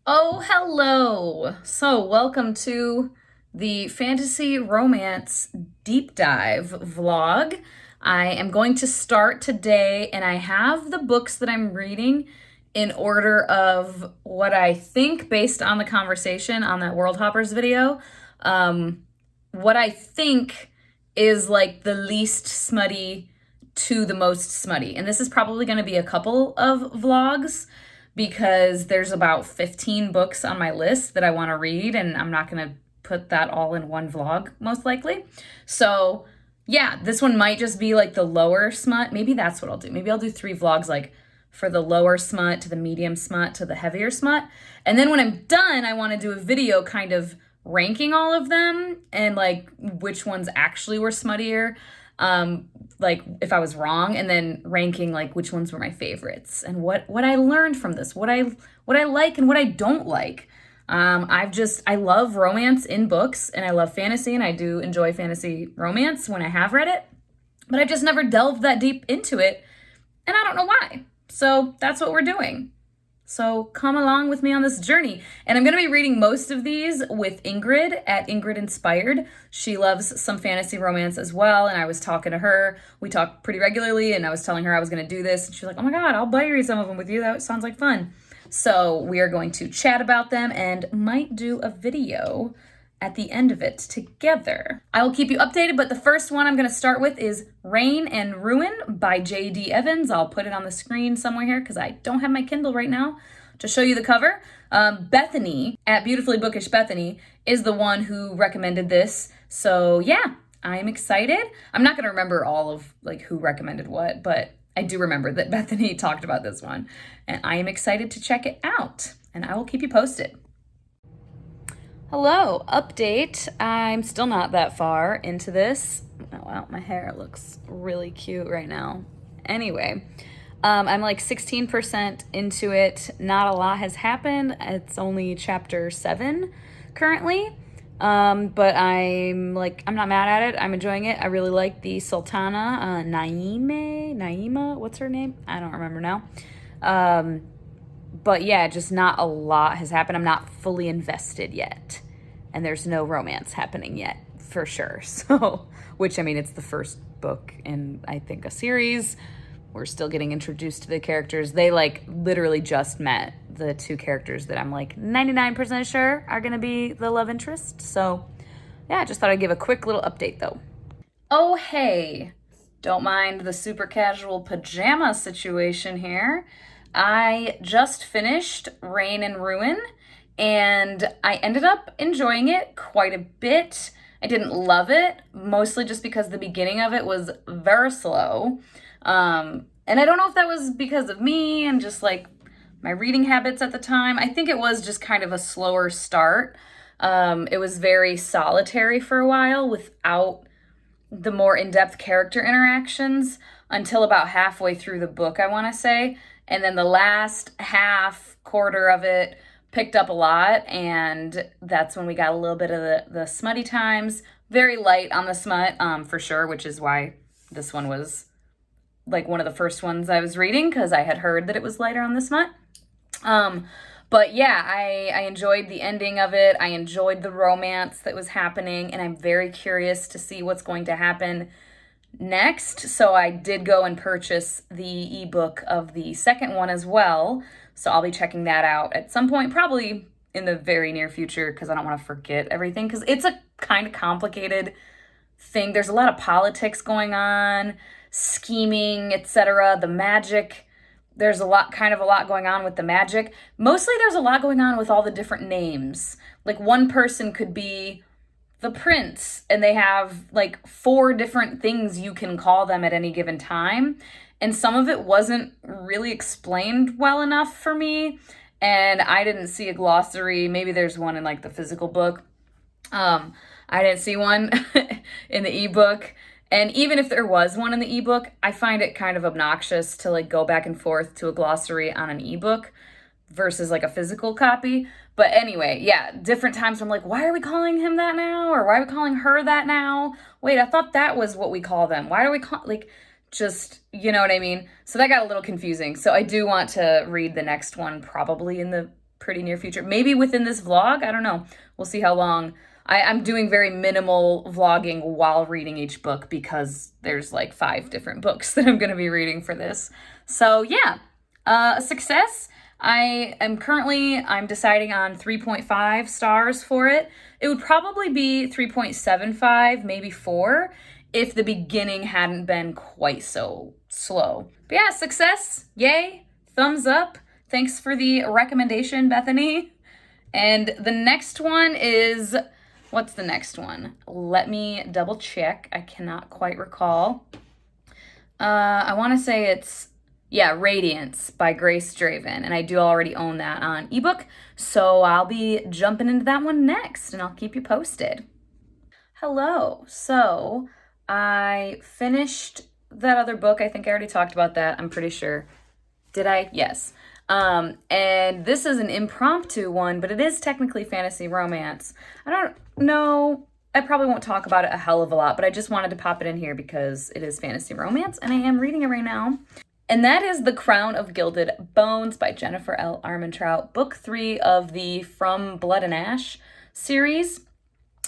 Oh, hello. So, welcome to the fantasy romance deep dive vlog. I am going to start today, and I have the books that I'm reading in order of what I think based on the conversation on that World Hoppers video. What I think is like the least smutty to the most smutty. And this is probably going to be a couple of vlogs because there's about 15 books on my list that I want to read, and I'm not going to put that all in one vlog, most likely. So, yeah, this one might just be like the lower smut. Maybe that's what I'll do. Maybe I'll do 3 vlogs, like for the lower smut, to the medium smut, to the heavier smut. And then when I'm done, I want to do a video kind of ranking all of them and like which ones actually were smuttier. Like if I was wrong, and then ranking like which ones were my favorites and what I learned from this, what I like and what I don't like. I love romance in books, and I love fantasy, and I do enjoy fantasy romance when I have read it, but I've just never delved that deep into it, and I don't know why. So that's what we're doing. So come along with me on this journey. And I'm going to be reading most of these with Ingrid at Ingrid Inspired. She loves some fantasy romance as well. And I was talking to her. We talk pretty regularly, and I was telling her I was going to do this. And she's like, oh my God, I'll buddy read some of them with you. That sounds like fun. So we are going to chat about them and might do a video at the end of it together. I will keep you updated, but the first one I'm going to start with is Reign and Ruin by J.D. Evans. I'll put it on the screen somewhere here because I don't have my Kindle right now to show you the cover. Bethany at Beautifully Bookish Bethany is the one who recommended this. So yeah, I'm excited. I'm not going to remember all of like who recommended what, but I do remember that Bethany talked about this one, and I am excited to check it out, and I will keep you posted. Hello, update. I'm still not that far into this. Oh, wow, my hair looks really cute right now. Anyway, I'm like 16% into it. Not a lot has happened. It's only chapter 7 currently. But I'm not mad at it. I'm enjoying it. I really like the Sultana, Naima, what's her name? I don't remember now. But yeah, just not a lot has happened. I'm not fully invested yet. And there's no romance happening yet, for sure. So, which, I mean, it's the first book in, I think, a series. We're still getting introduced to the characters. They, like, literally just met the 2 characters that I'm, like, 99% sure are going to be the love interest. So, yeah, I just thought I'd give a quick little update, though. Oh, hey. Don't mind the super casual pajama situation here. I just finished Reign and Ruin, and I ended up enjoying it quite a bit. I didn't love it, mostly just because the beginning of it was very slow. And I don't know if that was because of me and just like my reading habits at the time. I think it was just kind of a slower start. It was very solitary for a while without the more in-depth character interactions until about halfway through the book, I want to say. And then the last quarter of it picked up a lot, and that's when we got a little bit of the smutty times. Very light on the smut, for sure, which is why this one was like one of the first ones I was reading, because I had heard that it was lighter on the smut. But yeah, I enjoyed the ending of it. I enjoyed the romance that was happening, and I'm very curious to see what's going to happen next. So I did go and purchase the ebook of the second one as well. So I'll be checking that out at some point, probably in the very near future, because I don't want to forget everything, because it's a kind of complicated thing. There's a lot of politics going on, scheming, etc. The magic, there's a lot going on with the magic. Mostly there's a lot going on with all the different names. Like one person could be the prince, and they have like 4 different things you can call them at any given time. And some of it wasn't really explained well enough for me, and I didn't see a glossary. Maybe there's one in like the physical book. I didn't see one in the ebook. And even if there was one in the ebook, I find it kind of obnoxious to like go back and forth to a glossary on an ebook versus like a physical copy. But anyway, yeah, different times I'm like, why are we calling him that now? Or why are we calling her that now? Wait, I thought that was what we call them. Why do we call, like, just, you know what I mean? So that got a little confusing. So I do want to read the next one probably in the pretty near future. Maybe within this vlog, I don't know. We'll see how long. I'm doing very minimal vlogging while reading each book because there's like 5 different books that I'm going to be reading for this. So yeah, a success. I'm deciding on 3.5 stars for it. It would probably be 3.75, maybe 4, if the beginning hadn't been quite so slow. But yeah, success, yay, thumbs up. Thanks for the recommendation, Bethany. And the next one is, what's the next one? Let me double check. I cannot quite recall. I want to say it's, yeah, Radiance by Grace Draven. And I do already own that on ebook. So I'll be jumping into that one next and I'll keep you posted. Hello. So I finished that other book. I think I already talked about that. I'm pretty sure. Did I? Yes. And this is an impromptu one, but it is technically fantasy romance. I don't know. I probably won't talk about it a hell of a lot, but I just wanted to pop it in here because it is fantasy romance and I am reading it right now. And that is The Crown of Gilded Bones by Jennifer L. Armentrout, book 3 of the From Blood and Ash series.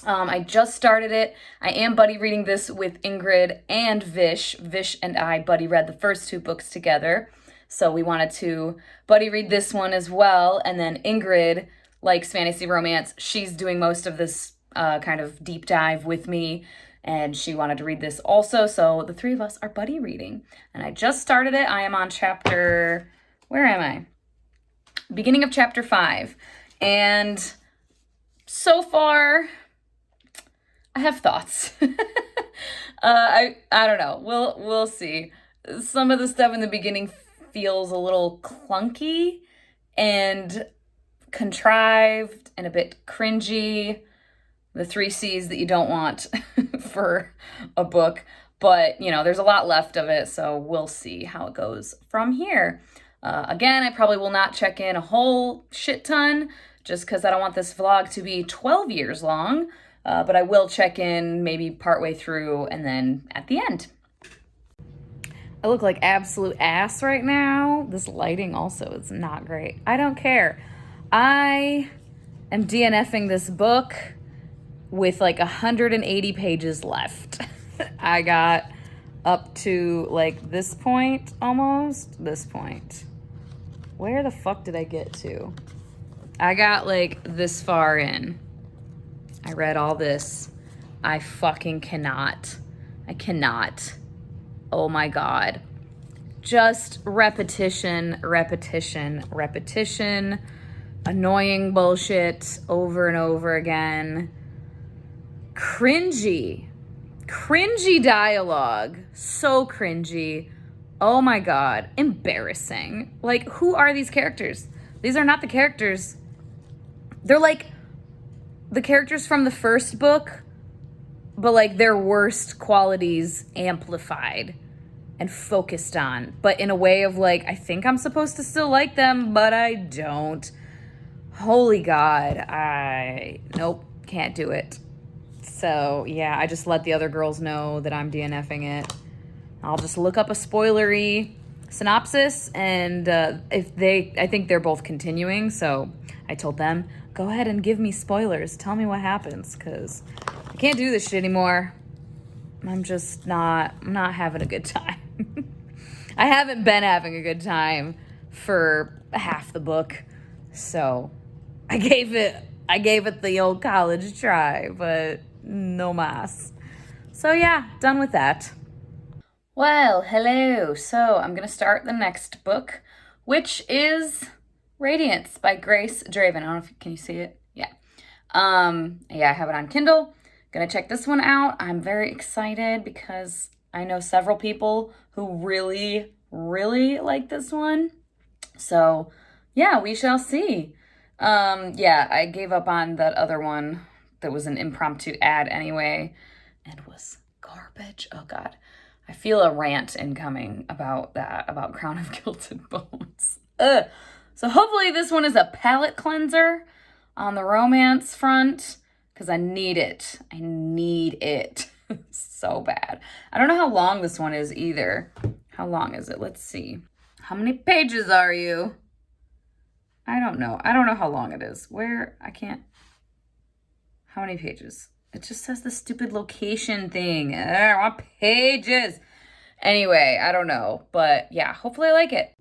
I just started it. I am buddy reading this with Ingrid and Vish. Vish and I buddy read the first 2 books together. So we wanted to buddy read this one as well. And then Ingrid likes fantasy romance. She's doing most of this kind of deep dive with me. And she wanted to read this also. So the 3 of us are buddy reading. And I just started it. I am on chapter, where am I? Beginning of chapter 5. And so far, I have thoughts. I don't know. We'll see. Some of the stuff in the beginning feels a little clunky and contrived and a bit cringy. The 3 C's that you don't want for a book. But, you know, there's a lot left of it, so we'll see how it goes from here. Again, I probably will not check in a whole shit ton just because I don't want this vlog to be 12 years long. But I will check in maybe partway through and then at the end. I look like absolute ass right now. This lighting also is not great. I don't care. I am DNFing this book with like 180 pages left. I got up to like this point, almost this point. Where the fuck did I get to? I got like this far in. I read all this. I fucking cannot. I cannot. Oh my God. Just repetition, repetition, repetition. Annoying bullshit over and over again. Cringy. Cringy dialogue. So cringy. Oh my God. Embarrassing. Like, who are these characters? These are not the characters. They're like the characters from the first book, but like their worst qualities amplified and focused on, but in a way of like, I think I'm supposed to still like them, but I don't. Holy God. Nope, can't do it. So yeah, I just let the other girls know that I'm DNFing it. I'll just look up a spoilery synopsis and I think they're both continuing. So I told them, go ahead and give me spoilers. Tell me what happens, because I can't do this shit anymore. I'm not having a good time. I haven't been having a good time for half the book. So I gave it the old college try, but no mas. So yeah, done with that. Well, hello. So I'm going to start the next book, which is Radiance by Grace Draven. I don't know if, can you see it? Yeah. Yeah, I have it on Kindle. Gonna check this one out. I'm very excited because I know several people who really, really like this one. So yeah, we shall see. Yeah, I gave up on that other one that was an impromptu ad anyway and was garbage. Oh God. I feel a rant incoming about that, about Crown of Gilded Bones. Ugh. So hopefully this one is a palate cleanser on the romance front, because I need it. I need it so bad. I don't know how long this one is either. How long is it? Let's see. How many pages are you? I don't know. I don't know how long it is. Where? I can't. How many pages? It just says the stupid location thing. I want pages. Anyway, I don't know. But yeah, hopefully I like it.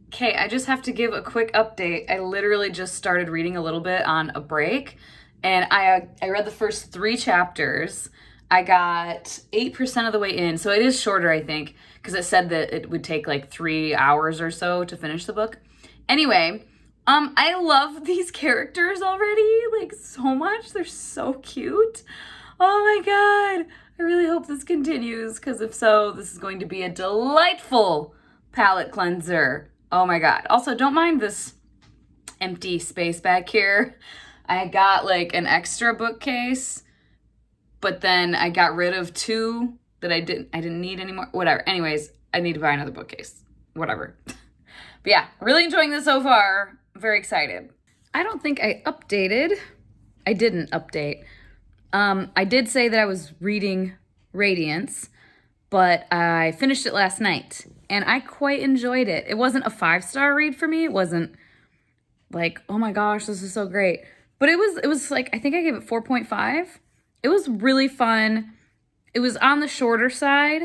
Okay, I just have to give a quick update. I literally just started reading a little bit on a break. And I read the first 3 chapters. I got 8% of the way in. So it is shorter, I think, because it said that it would take like 3 hours or so to finish the book. Anyway, I love these characters already, like, so much. They're so cute. Oh my God. I really hope this continues, because if so, this is going to be a delightful palette cleanser. Oh my God. Also, don't mind this empty space back here. I got like an extra bookcase, but then I got rid of 2 that I didn't need anymore. Whatever. Anyways, I need to buy another bookcase. Whatever. But yeah, really enjoying this so far. I'm very excited. I don't think I updated. I didn't update. I did say that I was reading Radiance, but I finished it last night and I quite enjoyed it. It wasn't a 5-star read for me. It wasn't like, oh my gosh, this is so great. But it was like, I think I gave it 4.5. It was really fun. It was on the shorter side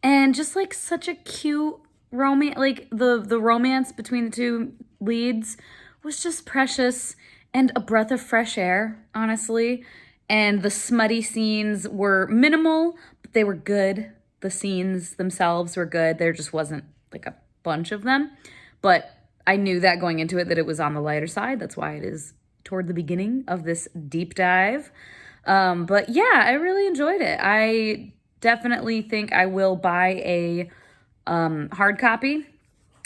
and just like such a cute romance. Like the romance between the 2 leads was just precious and a breath of fresh air, honestly. And the smutty scenes were minimal, but they were good. The scenes themselves were good. There just wasn't like a bunch of them. But I knew that going into it, that it was on the lighter side. That's why it is toward the beginning of this deep dive. But yeah, I really enjoyed it. I definitely think I will buy a hard copy.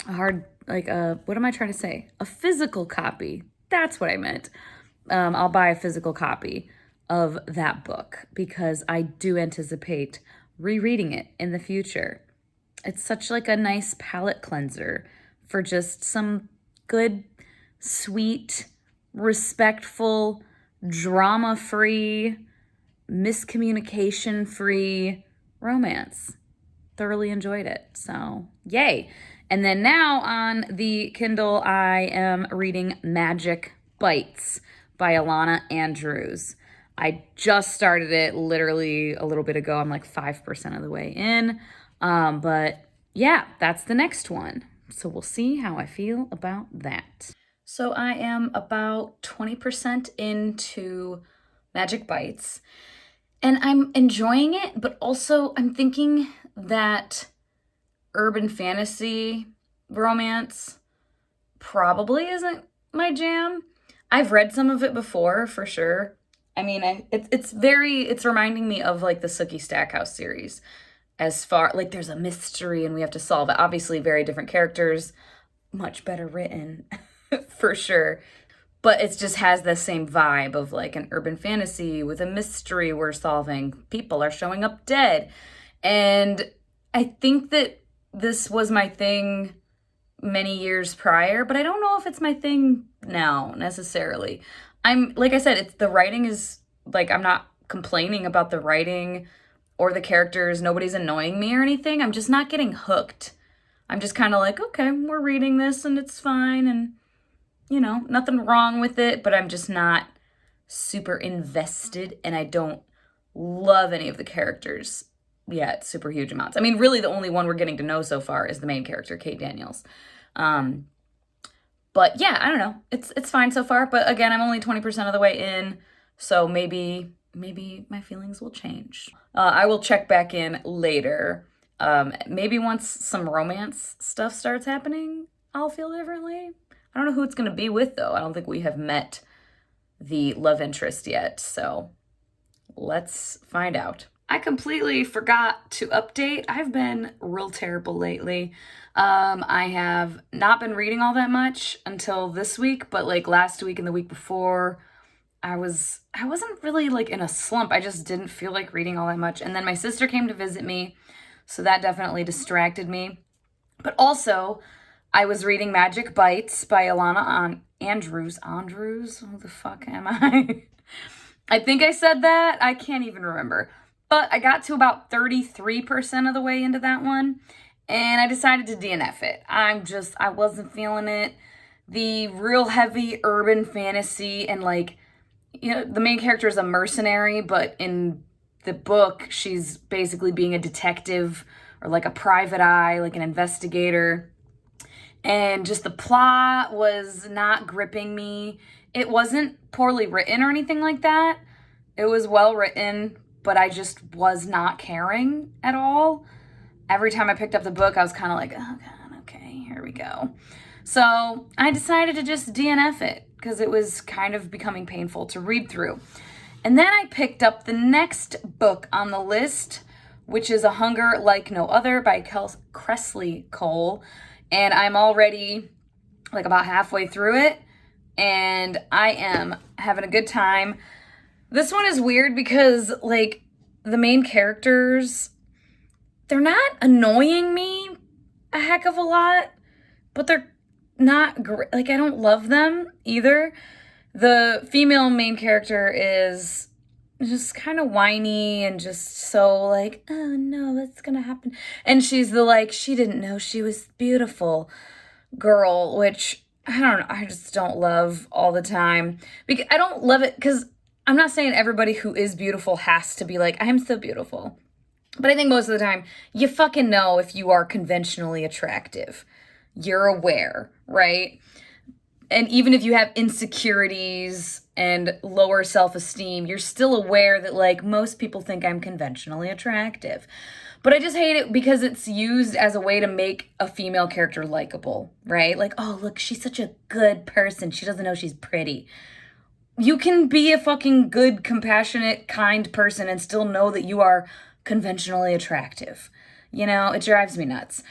What am I trying to say? A physical copy. That's what I meant. I'll buy a physical copy of that book because I do anticipate rereading it in the future. It's such like a nice palette cleanser for just some good, sweet, respectful, drama-free, miscommunication-free romance. Thoroughly enjoyed it. So, yay. And then now on the Kindle, I am reading Magic Bites by Ilona Andrews. I just started it literally a little bit ago. I'm like 5% of the way in. But yeah, that's the next one. So we'll see how I feel about that. So I am about 20% into Magic Bites. And I'm enjoying it, but also I'm thinking that urban fantasy romance probably isn't my jam. I've read some of it before, for sure. I mean, it's reminding me of like the Sookie Stackhouse series. As far, like there's a mystery and we have to solve it. Obviously very different characters, much better written, for sure. But it just has the same vibe of like an urban fantasy with a mystery we're solving. People are showing up dead. And I think that this was my thing many years prior, but I don't know if it's my thing now necessarily. Like I said, the writing is like, I'm not complaining about the writing or the characters. Nobody's annoying me or anything. I'm just not getting hooked. I'm just kind of like, okay, we're reading this and it's fine. And, you know, nothing wrong with it, but I'm just not super invested and I don't love any of the characters yet, super huge amounts. I mean, really the only one we're getting to know so far is the main character, Kate Daniels. But yeah, I don't know. It's fine so far. But again, I'm only 20% of the way in. So maybe my feelings will change. I will check back in later. Maybe once some romance stuff starts happening, I'll feel differently. I don't know who it's going to be with, though. I don't think we have met the love interest yet. So let's find out. I completely forgot to update. I've been real terrible lately. I have not been reading all that much until this week, but like last week and the week before, I wasn't really like in a slump. I just didn't feel like reading all that much. And then my sister came to visit me, so that definitely distracted me. But also, I was reading Magic Bites by Ilona Andrews. Andrews? Who the fuck am I? I think I said that. I can't even remember. But I got to about 33% of the way into that one, and I decided to DNF it. I wasn't feeling it. the real heavy urban fantasy and like, you know, the main character is a mercenary, but in the book, she's basically being a detective or like a private eye, like an investigator. And just the plot was not gripping me. It wasn't poorly written or anything like that. It was well written, but I just was not caring at all. Every time I picked up the book, I was kind of like, oh God, okay, here we go. So I decided to just DNF it because it was kind of becoming painful to read through. And then I picked up the next book on the list, which is A Hunger Like No Other by Kresley Cole. And I'm already like about halfway through it, and I am having a good time. This one is weird because like the main characters, they're not annoying me a heck of a lot, but they're not great. Like I don't love them either. The female main character is just kind of whiny and just so like, oh no, what's gonna happen? And she's the like, she didn't know she was beautiful girl, which I don't know, I just don't love all the time. Because I don't love it because I'm not saying everybody who is beautiful has to be like, I'm so beautiful. But I think most of the time, you fucking know if you are conventionally attractive. You're aware, right? And even if you have insecurities and lower self-esteem, you're still aware that like most people think I'm conventionally attractive. But I just hate it because it's used as a way to make a female character likable, right? Like, oh, look, she's such a good person. She doesn't know she's pretty. You can be a fucking good, compassionate, kind person and still know that you are conventionally attractive. You know, it drives me nuts.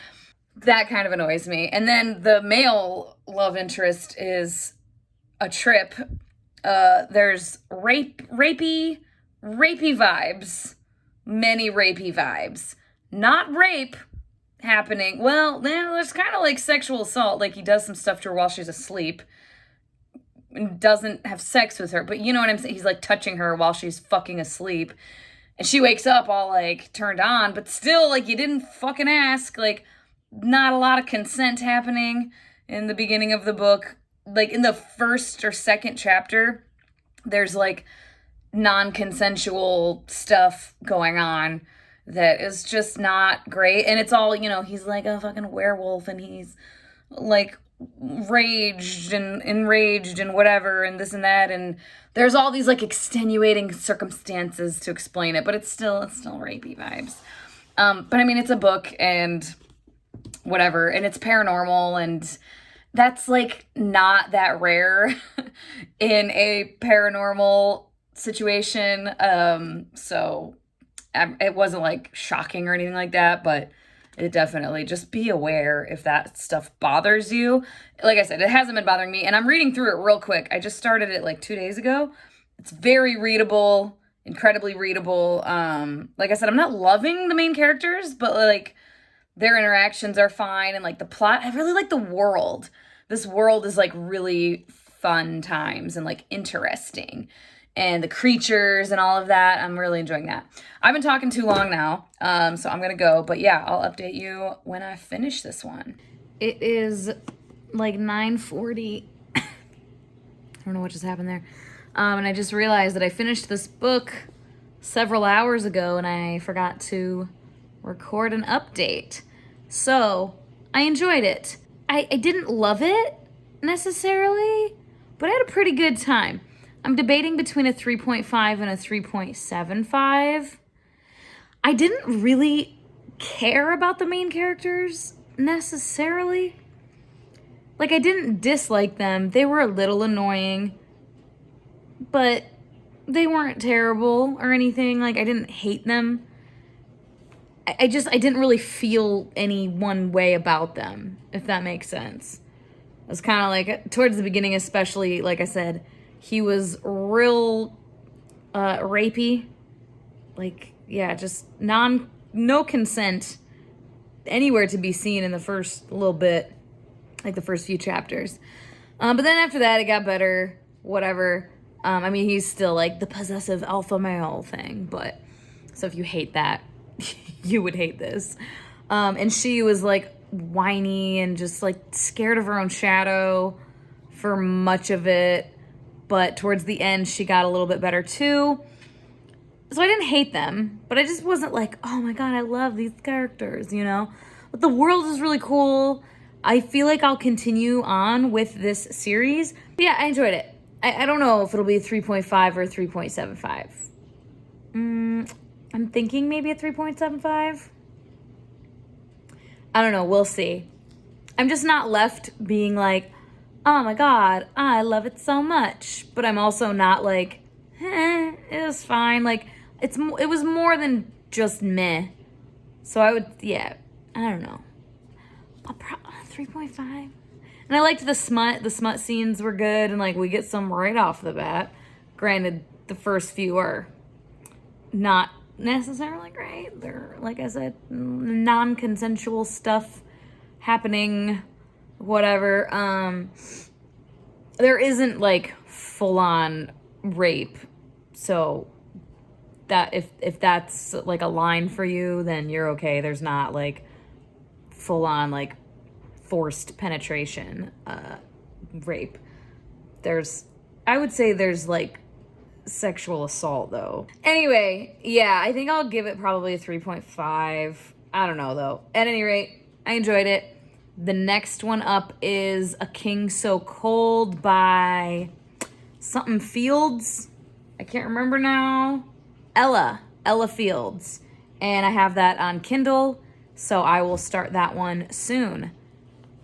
That kind of annoys me. And then the male love interest is a trip. There's rapey vibes. Many rapey vibes. Not rape happening. Well, there's kind of like sexual assault. Like he does some stuff to her while she's asleep. And doesn't have sex with her. But you know what I'm saying? He's like touching her while she's fucking asleep. And she wakes up all like turned on. But still, like you didn't fucking ask. Like not a lot of consent happening in the beginning of the book. Like in the first or second chapter, there's like non-consensual stuff going on that is just not great. And it's all, you know, he's like a fucking werewolf and he's like raged and enraged and whatever and this and that. And there's all these like extenuating circumstances to explain it, but it's still rapey vibes. But I mean, it's a book and whatever, and it's paranormal, and that's like not that rare in a paranormal situation. So it wasn't like shocking or anything like that, but it definitely, just be aware if that stuff bothers you. Like I said, it hasn't been bothering me, and I'm reading through it real quick. I just started it like 2 days ago. It's very readable, incredibly readable. Like I said, I'm not loving the main characters, but like their interactions are fine, and like the plot, I really like the world. This world is like really fun times and like interesting. And the creatures and all of that, I'm really enjoying that. I've been talking too long now, so I'm gonna go. But yeah, I'll update you when I finish this one. It is like 9:40. I don't know what just happened there. And I just realized that I finished this book several hours ago and I forgot to record an update. So I enjoyed it. I didn't love it necessarily, but I had a pretty good time. I'm debating between a 3.5 and a 3.75. I didn't really care about the main characters necessarily. Like, I didn't dislike them. They were a little annoying, but they weren't terrible or anything. Like, I didn't hate them. I didn't really feel any one way about them, if that makes sense. It was kind of like, towards the beginning especially, like I said, he was real rapey. Like, yeah, just no consent anywhere to be seen in the first little bit, like the first few chapters. But then after that, it got better, whatever. I mean, he's still like the possessive alpha male thing, but so if you hate that, you would hate this. And she was like whiny and just like scared of her own shadow. for much of it, but towards the end, she got a little bit better too. So I didn't hate them, but I just wasn't like, oh my God, I love these characters, you know? But the world is really cool. I feel like I'll continue on with this series. But yeah, I enjoyed it. I don't know if it'll be a 3.5 or a 3.75. I'm thinking maybe a 3.75. I don't know. We'll see. I'm just not left being like, oh my God, I love it so much. But I'm also not like, it was fine. Like, it was more than just meh. So I would, yeah, I don't know. 3.5. And I liked the smut. The smut scenes were good, and like we get some right off the bat. Granted, the first few are not necessarily great. They're, like I said, non-consensual stuff happening, whatever. There isn't like full-on rape, so that if that's like a line for you, then you're okay. There's not like full-on like forced penetration rape. I would say there's like sexual assault though. Anyway, yeah, I think I'll give it probably a 3.5. I don't know though. At any rate, I enjoyed it. The next one up is A King So Cold by something Fields. I can't remember now. Ella Fields. And I have that on Kindle, so I will start that one soon.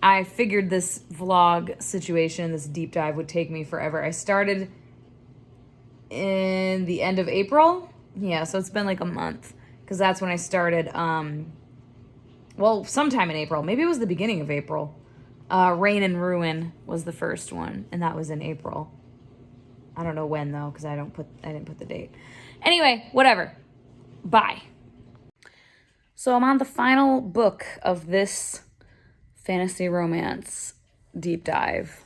I figured this vlog situation, this deep dive would take me forever. I started in the end of April. Yeah, so it's been like a month because that's when I started. Well, sometime in April. Maybe it was the beginning of April. Rain and Ruin was the first one, and that was in April. I don't know when though, because I didn't put the date. Anyway, whatever. Bye. So I'm on the final book of this fantasy romance deep dive.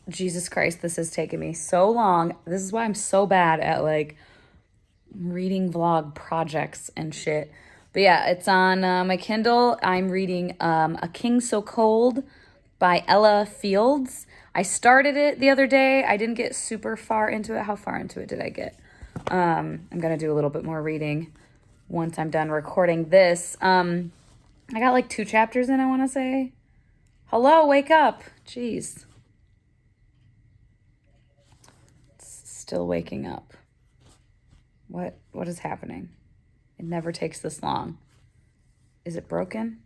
Jesus Christ, this has taken me so long. This is why I'm so bad at like reading vlog projects and shit. But yeah, it's on my Kindle. I'm reading A King So Cold by Ella Fields. I started it the other day. I didn't get super far into it. How far into it did I get? I'm going to do a little bit more reading once I'm done recording this. I got like 2 chapters in, I want to say. Hello, wake up. Jeez. It's still waking up. What is happening? It never takes this long. Is it broken?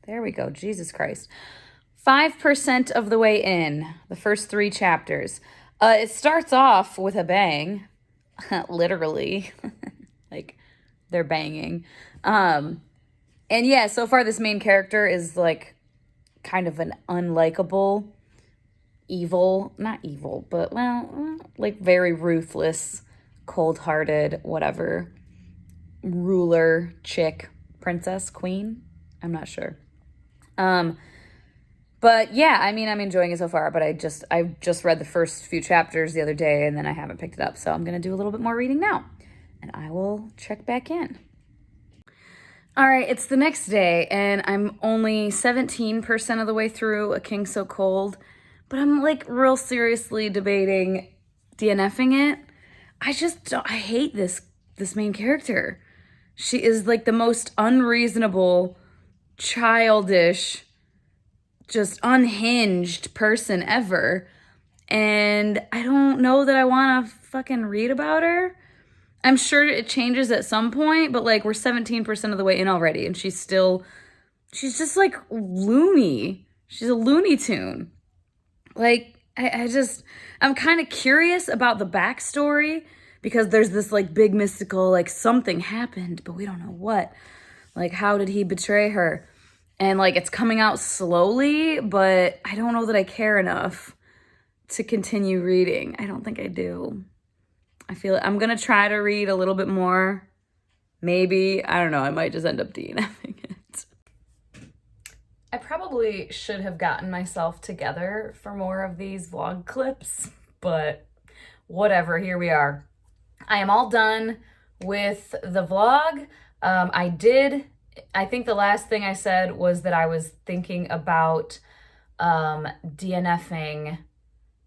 There we go. Jesus Christ. 5% of the way in, the first 3 chapters. It starts off with a bang. Literally. Like, they're banging. And yeah, so far this main character is like kind of an unlikable, not evil, but well, like very ruthless, cold-hearted, whatever, ruler, chick, princess, queen, I'm not sure. But yeah, I mean, I'm enjoying it so far, but I just read the first few chapters the other day and then I haven't picked it up. So I'm going to do a little bit more reading now and I will check back in. All right, it's the next day and I'm only 17% of the way through A King So Cold, but I'm like real seriously debating DNFing it. I hate this main character. She is like the most unreasonable, childish, just unhinged person ever. And I don't know that I want to fucking read about her. I'm sure it changes at some point, but like we're 17% of the way in already and she's just like loony. She's a Looney Tune. Like I'm kind of curious about the backstory because there's this like big mystical, like something happened, but we don't know what. Like how did he betray her? And like it's coming out slowly, but I don't know that I care enough to continue reading. I don't think I do. I feel I'm going to try to read a little bit more. Maybe, I don't know, I might just end up DNFing it. I probably should have gotten myself together for more of these vlog clips, but whatever, here we are. I am all done with the vlog. I think the last thing I said was that I was thinking about DNFing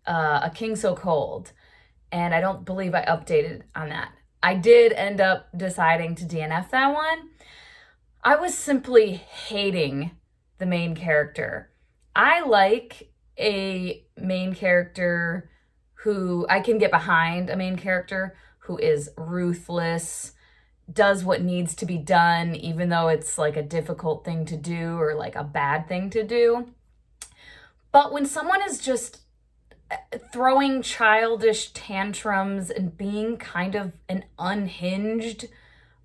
A King So Cold, and I don't believe I updated on that. I did end up deciding to DNF that one. I was simply hating the main character. I like a main character who I can get behind, a main character who is ruthless, does what needs to be done, even though it's like a difficult thing to do or like a bad thing to do. But when someone is just throwing childish tantrums and being kind of an unhinged,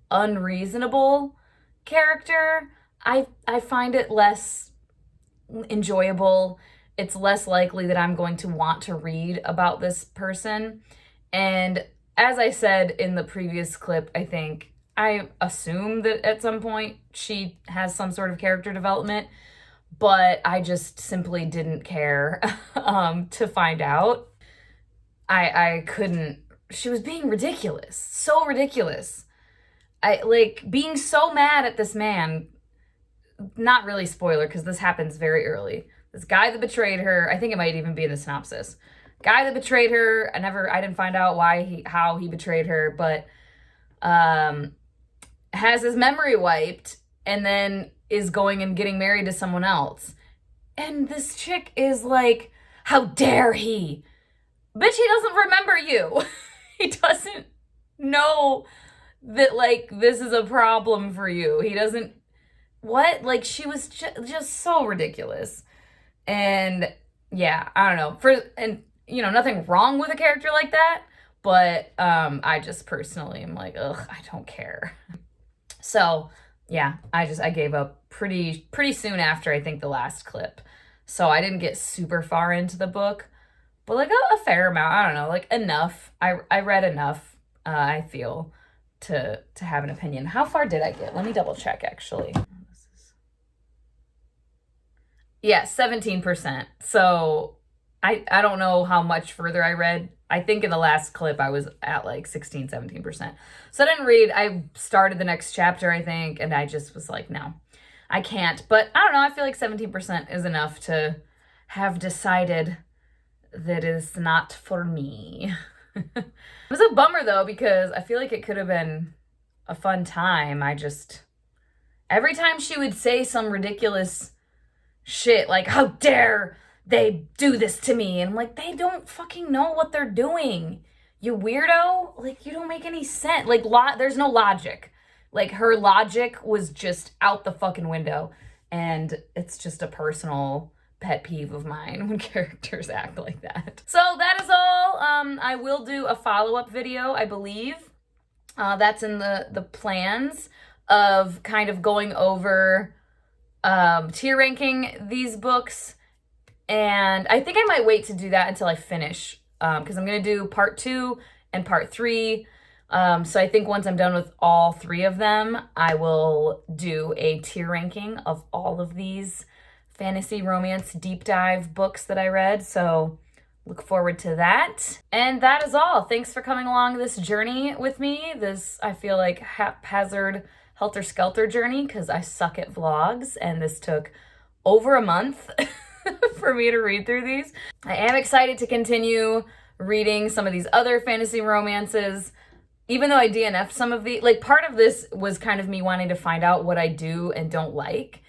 unreasonable character, I find it less enjoyable. It's less likely that I'm going to want to read about this person. And as I said in the previous clip, I assume that at some point she has some sort of character development, but I just simply didn't care to find out. I couldn't. She was being ridiculous. So ridiculous. I like being so mad at this man. Not really spoiler, because this happens very early. This guy that betrayed her, I think it might even be in the synopsis. Guy that betrayed her, I didn't find out how he betrayed her, but has his memory wiped and then is going and getting married to someone else. And this chick is like, how dare he? Bitch, he doesn't remember you. He doesn't know that, like, this is a problem for you. He doesn't, what? Like, she was just so ridiculous. And yeah, I don't know. And you know, nothing wrong with a character like that, but I just personally am like, ugh, I don't care. So yeah, I gave up pretty soon after, I think, the last clip. So I didn't get super far into the book, but like a fair amount. I don't know, like enough. I read enough, I feel, to have an opinion. How far did I get? Let me double check, actually. Yeah, 17%. So I don't know how much further I read. I think in the last clip I was at like 16, 17%. So I didn't read. I started the next chapter, I think, and I just was like, no, I can't. But I don't know. I feel like 17% is enough to have decided that is not for me. It was a bummer, though, because I feel like it could have been a fun time. Every time she would say some ridiculous shit, like, how dare they do this to me? And I'm like, they don't fucking know what they're doing, you weirdo. Like, you don't make any sense. Like, there's no logic. Like, her logic was just out the fucking window. And it's just a personal pet peeve of mine when characters act like that. So that is all. I will do a follow-up video, I believe. That's in the plans of kind of going over tier ranking these books. And I think I might wait to do that until I finish, because I'm going to do part 2 and part 3. So I think once I'm done with all 3 of them, I will do a tier ranking of all of these fantasy romance deep dive books that I read. So look forward to that. And that is all. Thanks for coming along this journey with me. This, I feel like, haphazard, helter-skelter journey, because I suck at vlogs, and this took over a month for me to read through these. I am excited to continue reading some of these other fantasy romances, even though I DNF'd some of the, like, part of this was kind of me wanting to find out what I do and don't like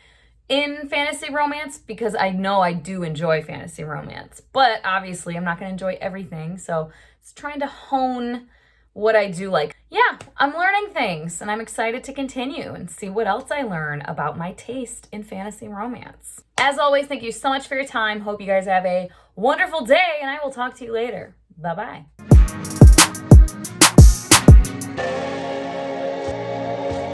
in fantasy romance, because I know I do enjoy fantasy romance, but obviously I'm not going to enjoy everything. So it's trying to hone what I do like. Yeah, I'm learning things, and I'm excited to continue and see what else I learn about my taste in fantasy romance. As always, thank you so much for your time. Hope you guys have a wonderful day, and I will talk to you later. Bye-bye.